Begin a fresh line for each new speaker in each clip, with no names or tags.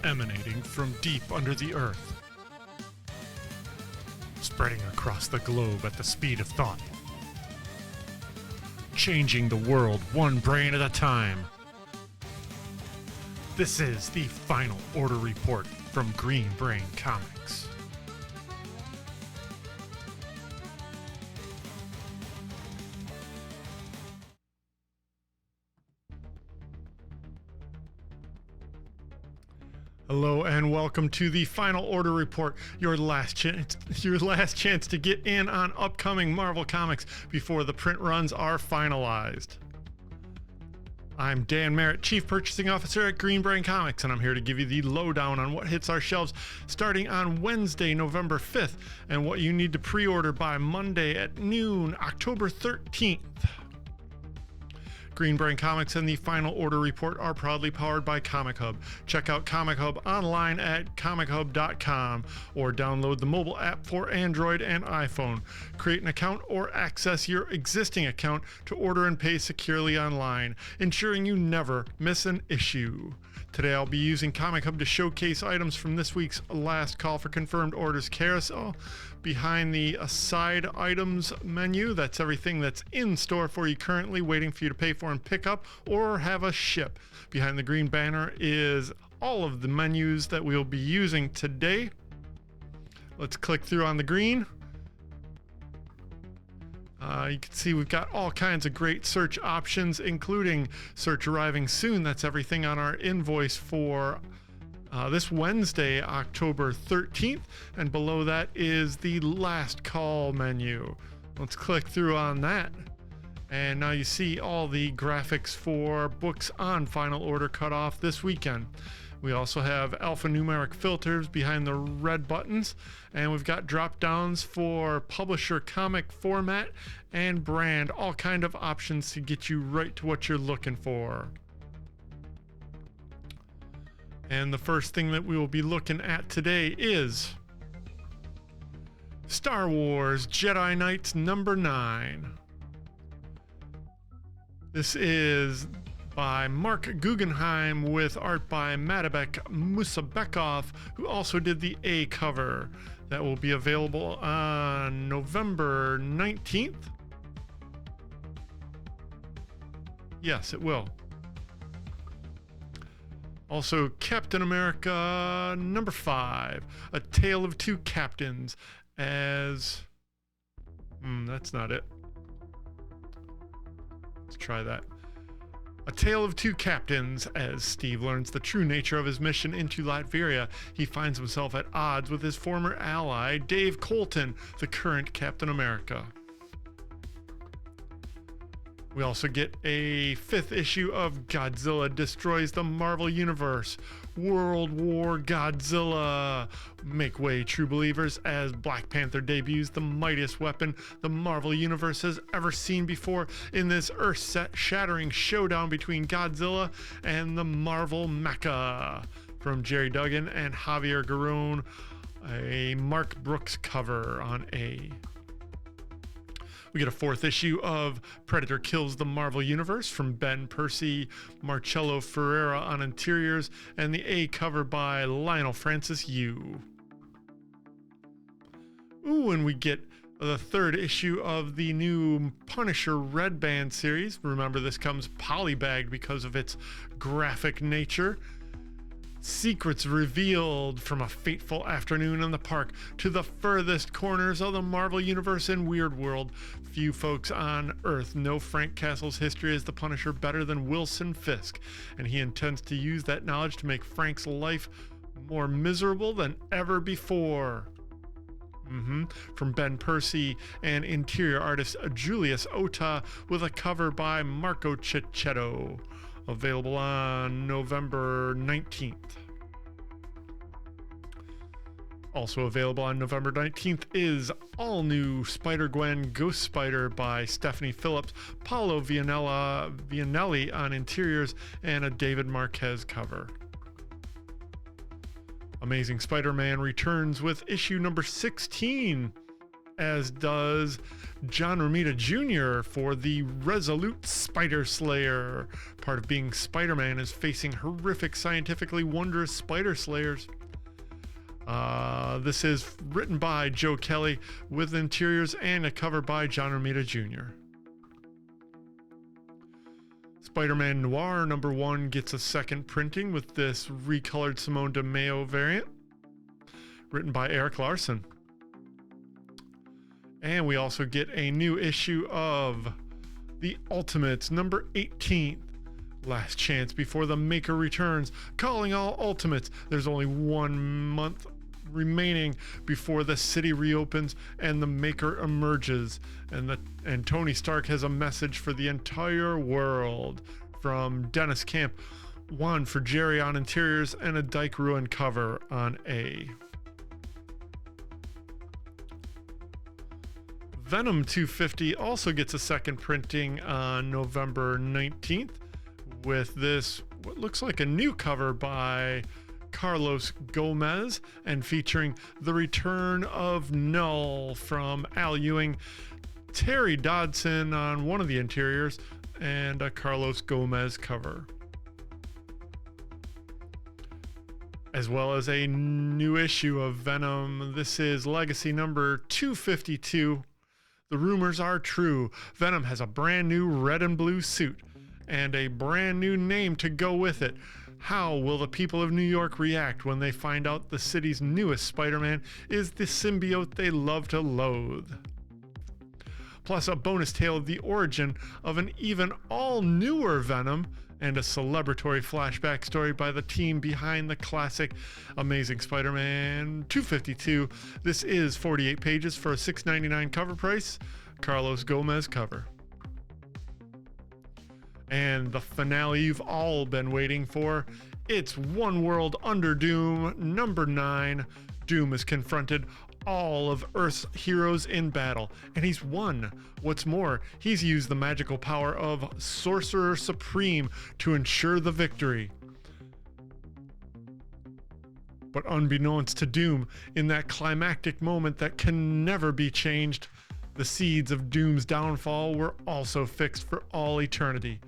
Emanating from deep under the earth, spreading across the globe at the speed of thought, changing the world one brain at a time. This is the Final Order Report from Green Brain Comics. Hello and welcome to the Final Order Report, your last chance to get in on upcoming Marvel comics before the print runs are finalized. I'm Dan Merritt, Chief Purchasing Officer at Green Brain Comics, and I'm here to give you the lowdown on what hits our shelves starting on Wednesday, November 5th, and what you need to pre-order by Monday at noon, October 13th. Green Brain Comics and the Final Order Report are proudly powered by Comichub. Check out Comichub online at comichub.com or download the mobile app for Android and iPhone. Create an account or access your existing account to order and pay securely online, ensuring you never miss an issue. Today I'll be using Comichub to showcase items from this week's Last Call for Confirmed Orders Carousel. Behind the Aside Items menu, that's everything that's in store for you currently, waiting for you to pay for and pick up or have us ship. Behind the green banner is all of the menus that we'll be using today. Let's click through on the green. You can see we've got all kinds of great search options, including search arriving soon. That's everything on our invoice for this Wednesday, October 13th. And below that is the Last Call menu. Let's click through on that. And now you see all the graphics for books on Final Order cutoff this weekend. We also have alphanumeric filters behind the red buttons, and we've got drop downs for publisher, comic format, and brand, all kind of options to get you right to what you're looking for. And the first thing that we will be looking at today is Star Wars Jedi Knights number 9. This is by Mark Guggenheim with art by Madabek Musabekov, who also did the A cover. That will be available on November 19th. Yes, it will. Also, Captain America number 5, A Tale of Two Captains, as... that's not it. Let's try that. A Tale of Two Captains. As Steve learns the true nature of his mission into Latveria, he finds himself at odds with his former ally, Dave Colton, the current Captain America. We also get a 5th issue of Godzilla Destroys the Marvel Universe, World War Godzilla. Make way, true believers, as Black Panther debuts the mightiest weapon the Marvel Universe has ever seen before in this earth-shattering showdown between Godzilla and the Marvel Mecha. From Jerry Duggan and Javier Garrón, a Mark Brooks cover on A. We get a 4th issue of Predator Kills the Marvel Universe from Ben Percy, Marcello Ferreira on interiors, and the A cover by Lionel Francis Yu. Ooh, and we get the 3rd issue of the new Punisher Red Band series. Remember, this comes polybagged because of its graphic nature. Secrets revealed from a fateful afternoon in the park to the furthest corners of the Marvel Universe and Weird World. Few folks on Earth know Frank Castle's history as the Punisher better than Wilson Fisk, and he intends to use that knowledge to make Frank's life more miserable than ever before. From Ben Percy and interior artist Julius Ota, with a cover by Marco Cicchetto. Available on November 19th. Also available on November 19th is all new Spider-Gwen Ghost Spider by Stephanie Phillips, Paolo Vianelli on interiors, and a David Marquez cover. Amazing Spider-Man returns with issue number 16 as does John Romita Jr. for the Resolute Spider Slayer. Part of being Spider-Man is facing horrific, scientifically wondrous spider slayers. This is written by Joe Kelly with interiors and a cover by John Romita Jr. Spider-Man Noir #1 gets a second printing with this recolored Simone de Mayo variant, written by Eric Larson. And we also get a new issue of The Ultimates, #18. Last chance before the Maker returns. Calling all Ultimates. There's only 1 month remaining before the city reopens and the Maker emerges. And Tony Stark has a message for the entire world. From Dennis Camp. 1 for Jerry on interiors and a Dyke Ruin cover on A. Venom 250 also gets a second printing on November 19th with this, what looks like a new cover by Carlos Gomez and featuring the return of Null from Al Ewing, Terry Dodson on one of the interiors, and a Carlos Gomez cover. As well as a new issue of Venom. This is Legacy number 252. The rumors are true. Venom has a brand new red and blue suit and a brand new name to go with it. How will the people of New York react when they find out the city's newest Spider-Man is the symbiote they love to loathe? Plus a bonus tale of the origin of an even all newer Venom and a celebratory flashback story by the team behind the classic Amazing Spider-Man 252. This is 48 pages for a $6.99 cover price. Carlos Gomez cover. And the finale you've all been waiting for. It's One World Under Doom, #9. Doom has confronted all of Earth's heroes in battle, and he's won. What's more, he's used the magical power of Sorcerer Supreme to ensure the victory. But unbeknownst to Doom, in that climactic moment that can never be changed, the seeds of Doom's downfall were also fixed for all eternity.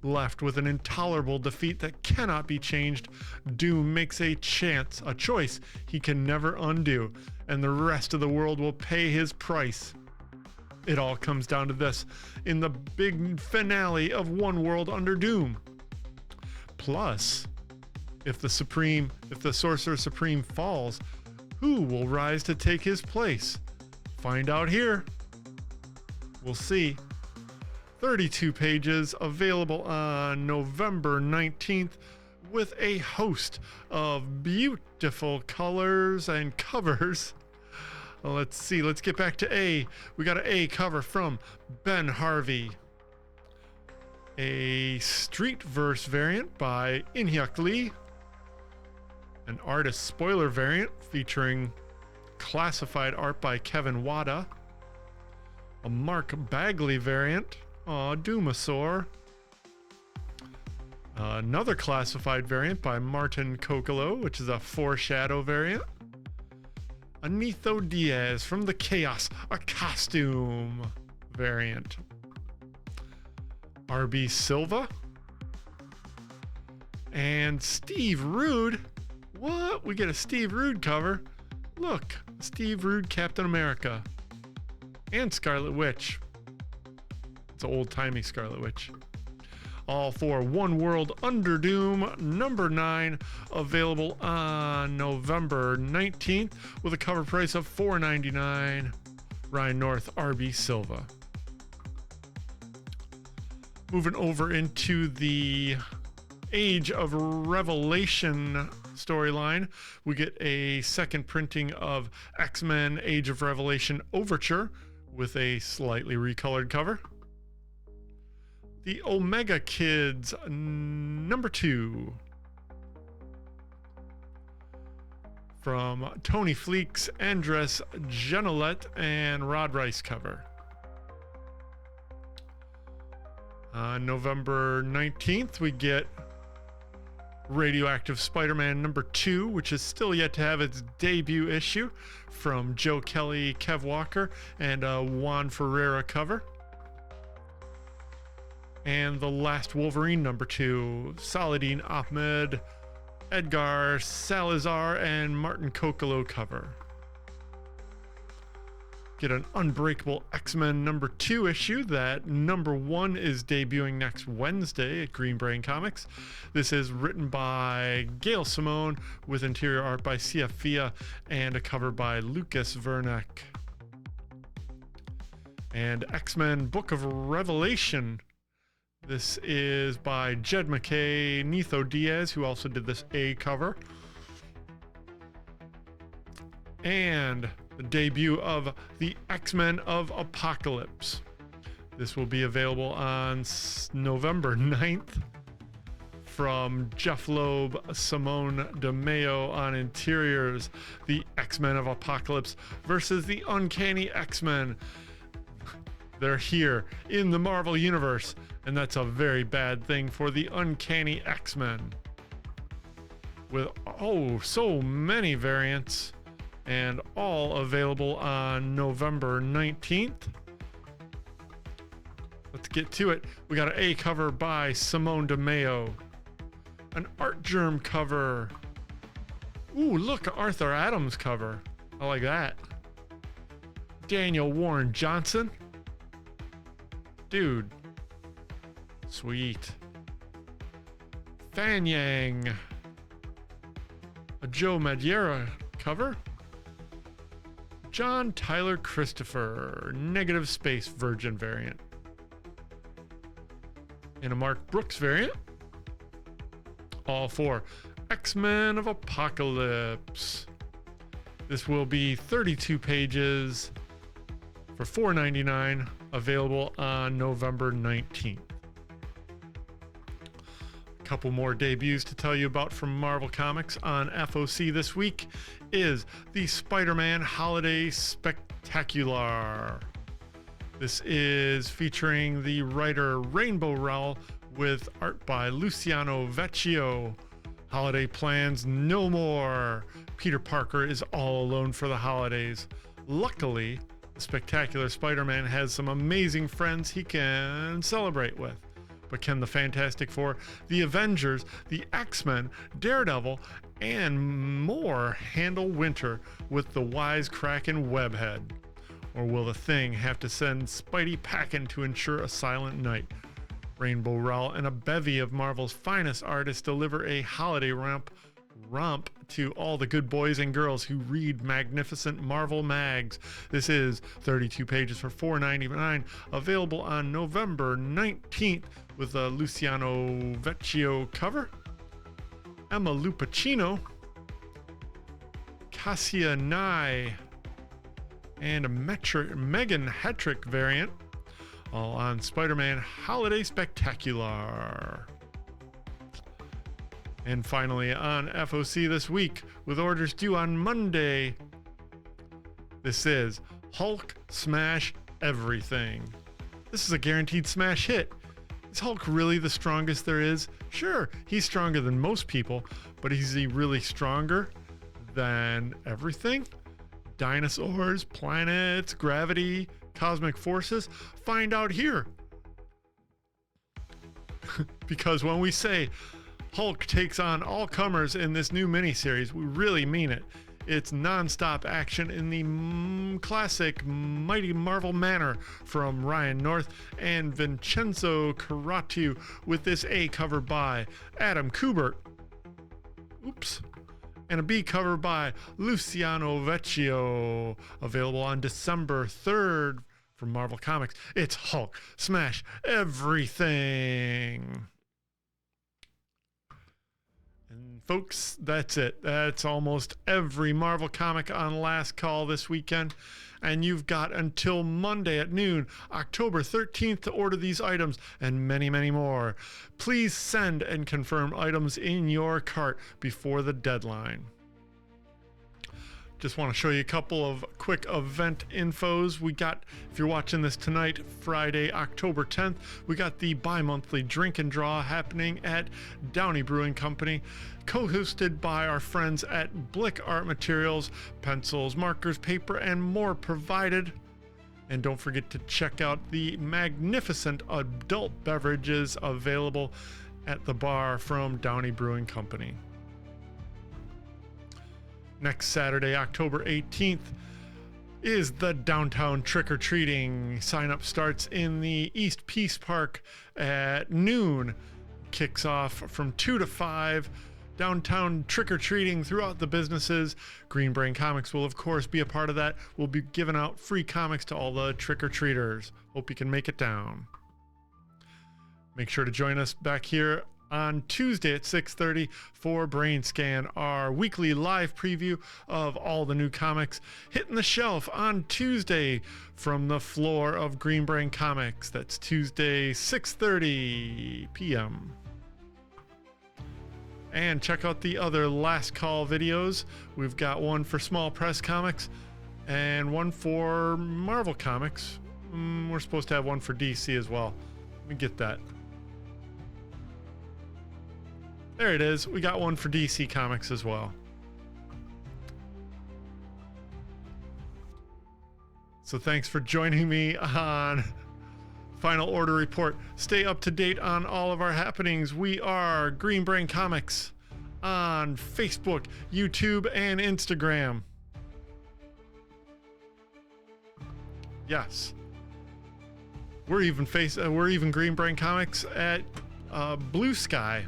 Left with an intolerable defeat that cannot be changed, Doom makes a choice he can never undo, and the rest of the world will pay his price. It all comes down to this in the big finale of One World Under Doom. Plus, if the Sorcerer Supreme falls, who will rise to take his place? Find out here. We'll see. 32 pages available on November 19th with a host of beautiful colors and covers. Let's see, let's get back to A. We got an A cover from Ben Harvey. A Street Verse variant by In-hyuk Lee. An artist spoiler variant featuring classified art by Kevin Wada. A Mark Bagley variant. Doomasaur. Another classified variant by Martin Kokolo, which is a Foreshadow variant. Anitho Diaz from the Chaos, a costume variant. RB Silva. And Steve Rude. What? We get a Steve Rude cover. Look, Steve Rude Captain America. And Scarlet Witch. It's an old-timey Scarlet Witch. All for One World Under Doom, #9, available on November 19th with a cover price of $4.99. Ryan North, RB Silva. Moving over into the Age of Revelation storyline, we get a second printing of X-Men Age of Revelation Overture with a slightly recolored cover. The Omega Kids, #2. From Tony Fleeks, Andres Genolet, and Rod Rice cover. On November 19th, we get Radioactive Spider-Man number 2, which is still yet to have its debut issue, from Joe Kelly, Kev Walker, and a Juan Ferreira cover. And The Last Wolverine number 2, Saladin Ahmed, Edgar Salazar, and Martin Kokolo cover. Get an Unbreakable X-Men number 2 issue. That number 1 is debuting next Wednesday at Green Brain Comics. This is written by Gail Simone with interior art by C.F. Villa and a cover by Lucas Verneck. And X-Men Book of Revelation. This is by Jed McKay, Nitho Diaz, who also did this A cover. And the debut of the X-Men of Apocalypse. This will be available on November 9th from Jeff Loeb, Simone DeMeo on interiors. The X-Men of Apocalypse versus the Uncanny X-Men. They're here in the Marvel Universe, and that's a very bad thing for the Uncanny X-Men. With, so many variants, and all available on November 19th. Let's get to it. We got an A cover by Simone DeMeo. An Art Germ cover. Ooh, look, Arthur Adams cover. I like that. Daniel Warren Johnson. Dude. Sweet. Fan Yang. A Joe Madureira cover. John Tyler Christopher, Negative Space Virgin variant. And a Mark Brooks variant. All for X-Men of Apocalypse. This will be 32 pages for $4.99, available on November 19th. Couple more debuts to tell you about from Marvel Comics on FOC this week is the Spider-Man Holiday Spectacular. This is featuring the writer Rainbow Rowell with art by Luciano Vecchio. Holiday plans no more. Peter Parker is all alone for the holidays. Luckily, the Spectacular Spider-Man has some amazing friends he can celebrate with. But can the Fantastic Four, the Avengers, the X-Men, Daredevil, and more handle winter with the wisecracking webhead? Or will the Thing have to send Spidey packing to ensure a silent night? Rainbow Rowell and a bevy of Marvel's finest artists deliver a holiday romp to all the good boys and girls who read magnificent Marvel mags. This is 32 pages for $4.99, available on November 19th with a Luciano Vecchio cover. Emma Lupacino, Cassia Nye, and a Megan Hetrick variant, all on Spider-Man Holiday Spectacular. And finally on FOC this week, with orders due on Monday, this is Hulk Smash Everything. This is a guaranteed smash hit. Is Hulk really the strongest there is? Sure, he's stronger than most people, but is he really stronger than everything? Dinosaurs, planets, gravity, cosmic forces? Find out here. Because when we say Hulk takes on all comers in this new miniseries, we really mean it. It's non-stop action in the classic Mighty Marvel manner from Ryan North and Vincenzo Carratù, with this A cover by Adam Kubert. Oops. And a B cover by Luciano Vecchio, available on December 3rd from Marvel Comics. It's Hulk Smash Everything. And folks, that's it. That's almost every Marvel comic on Last Call this weekend. And you've got until Monday at noon, October 13th, to order these items and many, many more. Please send and confirm items in your cart before the deadline. Just want to show you a couple of quick event infos. We got, if you're watching this tonight, Friday, October 10th, we got the bi-monthly drink and draw happening at Downey Brewing Company, co-hosted by our friends at Blick Art Materials. Pencils, markers, paper, and more provided. And don't forget to check out the magnificent adult beverages available at the bar from Downey Brewing Company. Next Saturday, October 18th, is the downtown trick-or-treating. Sign-up starts in the East Peace Park at noon. Kicks off from 2 to 5. Downtown trick-or-treating throughout the businesses. Green Brain Comics will, of course, be a part of that. We'll be giving out free comics to all the trick-or-treaters. Hope you can make it down. Make sure to join us back here on Tuesday at 6:30 for BRAINSCAN, our weekly live preview of all the new comics hitting the shelf on Tuesday from the floor of Green Brain Comics. That's Tuesday, 6:30 p.m. And check out the other Last Call videos. We've got one for Small Press Comics and one for Marvel Comics. We're supposed to have one for DC as well. Let me get that. There it is. We got one for DC Comics as well. So thanks for joining me on Final Order Report. Stay up to date on all of our happenings. We are Green Brain Comics on Facebook, YouTube, and Instagram. Yes. We're even Green Brain Comics at Blue Sky.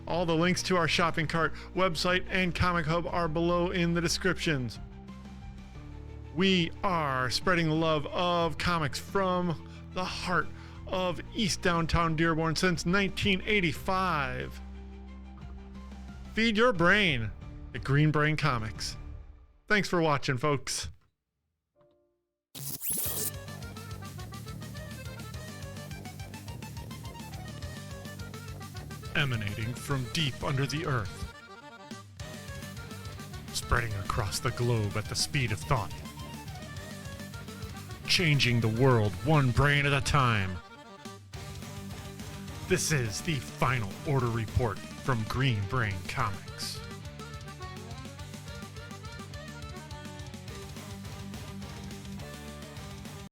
All the links to our shopping cart, website, and Comic Hub are below in the descriptions. We are spreading the love of comics from the heart of East Downtown Dearborn since 1985. Feed your brain at Green Brain Comics. Thanks for watching, folks. Emanating from deep under the earth, spreading across the globe at the speed of thought, changing the world one brain at a time. This is the Final Order Report from Green Brain Comics.